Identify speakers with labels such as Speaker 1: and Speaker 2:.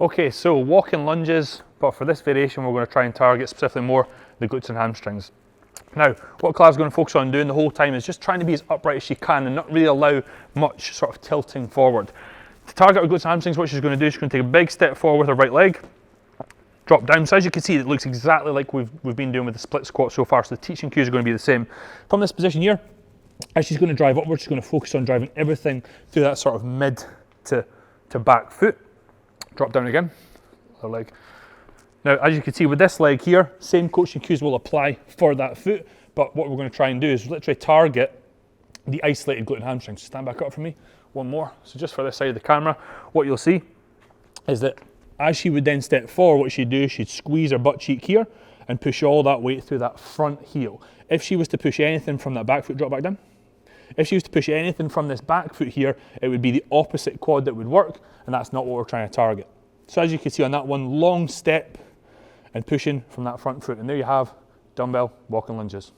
Speaker 1: Okay, so walking lunges, but for this variation we're going to try and target specifically more the glutes and hamstrings. Now, what Claire's going to focus on doing the whole time is just trying to be as upright as she can and not really allow much sort of tilting forward. To target our glutes and hamstrings, what she's going to do is she's going to take a big step forward with her right leg, drop down. So as you can see, it looks exactly like we've been doing with the split squat so far, so the teaching cues are going to be the same. From this position here, as she's going to drive upwards, she's going to focus on driving everything through that sort of mid to back foot. Drop down again, other leg. Now, as you can see with this leg here, same coaching cues will apply for that foot, but what we're going to try and do is literally target the isolated glute and hamstrings. Stand back up for me, one more. So just for this side of the camera, what you'll see is that as she would then step forward, what she'd do is she'd squeeze her butt cheek here and push all that weight through that front heel. If she was to push anything from that back foot, drop back down. If she was to push anything from this back foot here, it would be the opposite quad that would work, and that's not what we're trying to target. So as you can see on that one, long step and pushing from that front foot, and there you have dumbbell walking lunges.